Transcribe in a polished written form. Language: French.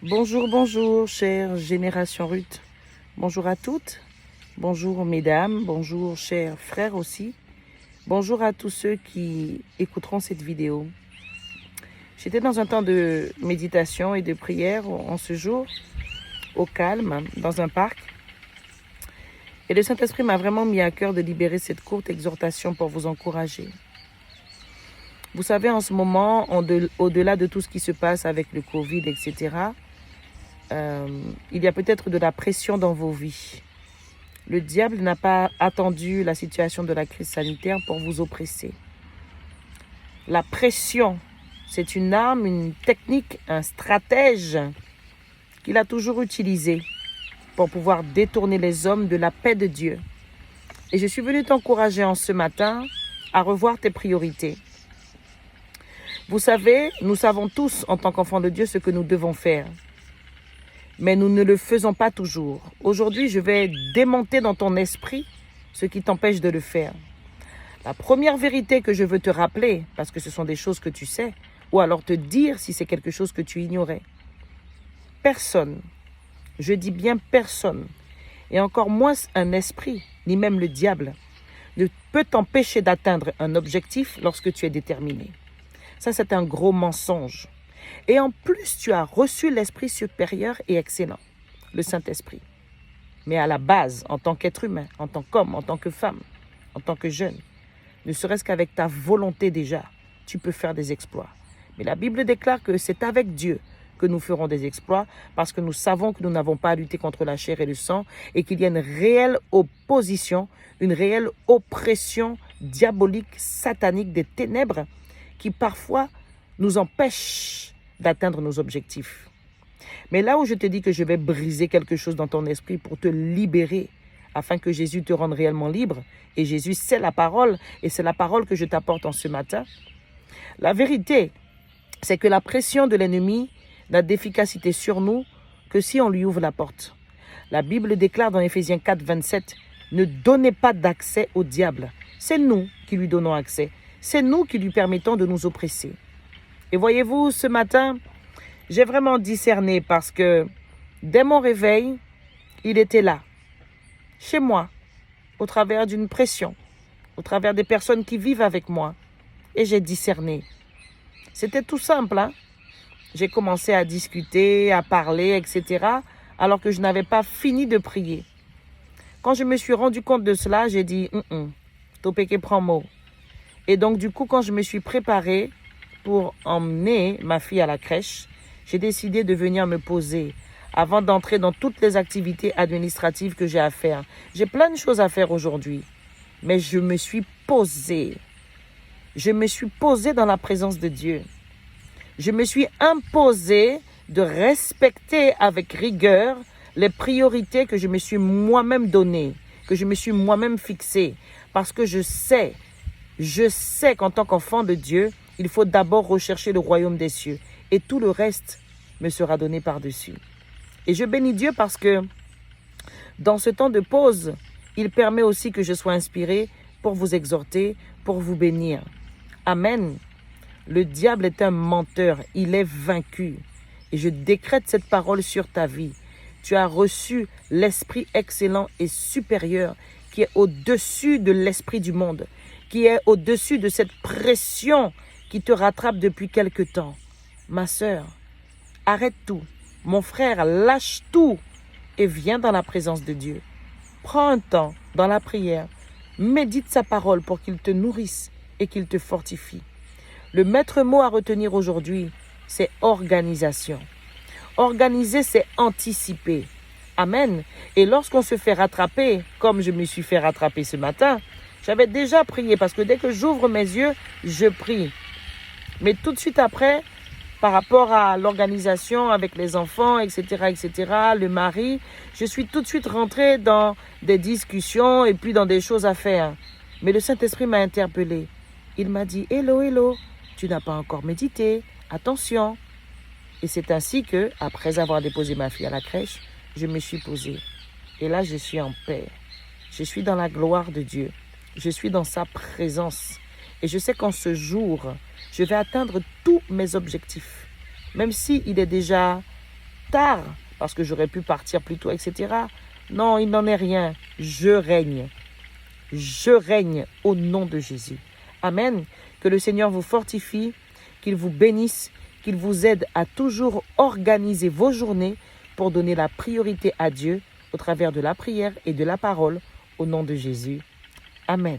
Bonjour, bonjour, chère génération Ruth. Bonjour à toutes. Bonjour, mesdames. Bonjour, chers frères aussi. Bonjour à tous ceux qui écouteront cette vidéo. J'étais dans un temps de méditation et de prière en ce jour, au calme, dans un parc. Et le Saint-Esprit m'a vraiment mis à cœur de libérer cette courte exhortation pour vous encourager. Vous savez, en ce moment, au-delà de tout ce qui se passe avec le Covid, etc., il y a peut-être de la pression dans vos vies. Le diable n'a pas attendu la situation de la crise sanitaire pour vous oppresser. La pression, c'est une arme, une technique, un stratège qu'il a toujours utilisé pour pouvoir détourner les hommes de la paix de Dieu. Et je suis venue t'encourager en ce matin à revoir tes priorités. Vous savez, nous savons tous en tant qu'enfants de Dieu ce que nous devons faire. Mais nous ne le faisons pas toujours. Aujourd'hui, je vais démonter dans ton esprit ce qui t'empêche de le faire. La première vérité que je veux te rappeler, parce que ce sont des choses que tu sais, ou alors te dire si c'est quelque chose que tu ignorais. Personne, je dis bien personne, et encore moins un esprit, ni même le diable, ne peut t'empêcher d'atteindre un objectif lorsque tu es déterminé. Ça, c'est un gros mensonge. Et en plus, tu as reçu l'Esprit supérieur et excellent, le Saint-Esprit. Mais à la base, en tant qu'être humain, en tant qu'homme, en tant que femme, en tant que jeune, ne serait-ce qu'avec ta volonté déjà, tu peux faire des exploits. Mais la Bible déclare que c'est avec Dieu que nous ferons des exploits parce que nous savons que nous n'avons pas à lutter contre la chair et le sang et qu'il y a une réelle opposition, une réelle oppression diabolique, satanique des ténèbres qui parfois nous empêche d'atteindre nos objectifs. Mais là où je te dis que je vais briser quelque chose dans ton esprit pour te libérer, afin que Jésus te rende réellement libre, et Jésus c'est la parole, et c'est la parole que je t'apporte en ce matin, la vérité, c'est que la pression de l'ennemi n'a d'efficacité sur nous que si on lui ouvre la porte. La Bible déclare dans Éphésiens 4, 27, « Ne donnez pas d'accès au diable. » C'est nous qui lui donnons accès. C'est nous qui lui permettons de nous oppresser. Et voyez-vous, ce matin, j'ai vraiment discerné parce que dès mon réveil, il était là, chez moi, au travers d'une pression, au travers des personnes qui vivent avec moi. Et j'ai discerné. C'était tout simple, hein? J'ai commencé à discuter, à parler, etc., alors que je n'avais pas fini de prier. Quand je me suis rendu compte de cela, j'ai dit, Topeke prend mot. Et donc, du coup, quand je me suis préparée pour emmener ma fille à la crèche, j'ai décidé de venir me poser avant d'entrer dans toutes les activités administratives que j'ai à faire. J'ai plein de choses à faire aujourd'hui, mais je me suis posée. Je me suis posée dans la présence de Dieu. Je me suis imposée de respecter avec rigueur les priorités que je me suis moi-même données, que je me suis moi-même fixées, parce que je sais qu'en tant qu'enfant de Dieu, il faut d'abord rechercher le royaume des cieux et tout le reste me sera donné par-dessus. Et je bénis Dieu parce que dans ce temps de pause, il permet aussi que je sois inspirée pour vous exhorter, pour vous bénir. Amen. Le diable est un menteur, il est vaincu. Et je décrète cette parole sur ta vie. Tu as reçu l'esprit excellent et supérieur qui est au-dessus de l'esprit du monde, qui est au-dessus de cette pression qui te rattrape depuis quelque temps. Ma sœur, arrête tout. Mon frère, lâche tout et viens dans la présence de Dieu. Prends un temps dans la prière. Médite sa parole pour qu'il te nourrisse et qu'il te fortifie. Le maître mot à retenir aujourd'hui, c'est organisation. Organiser, c'est anticiper. Amen. Et lorsqu'on se fait rattraper, comme je me suis fait rattraper ce matin, j'avais déjà prié parce que dès que j'ouvre mes yeux, je prie. Mais tout de suite après, par rapport à l'organisation avec les enfants, etc., le mari, je suis tout de suite rentrée dans des discussions et puis dans des choses à faire. Mais le Saint-Esprit m'a interpellée. Il m'a dit, hello, tu n'as pas encore médité, attention. Et c'est ainsi que, après avoir déposé ma fille à la crèche, je me suis posée. Et là, je suis en paix. Je suis dans la gloire de Dieu. Je suis dans sa présence. Et je sais qu'en ce jour, je vais atteindre tous mes objectifs. Même s'il est déjà tard parce que j'aurais pu partir plus tôt, etc. Non, il n'en est rien. Je règne. Je règne au nom de Jésus. Amen. Que le Seigneur vous fortifie, qu'il vous bénisse, qu'il vous aide à toujours organiser vos journées pour donner la priorité à Dieu au travers de la prière et de la parole au nom de Jésus. Amen.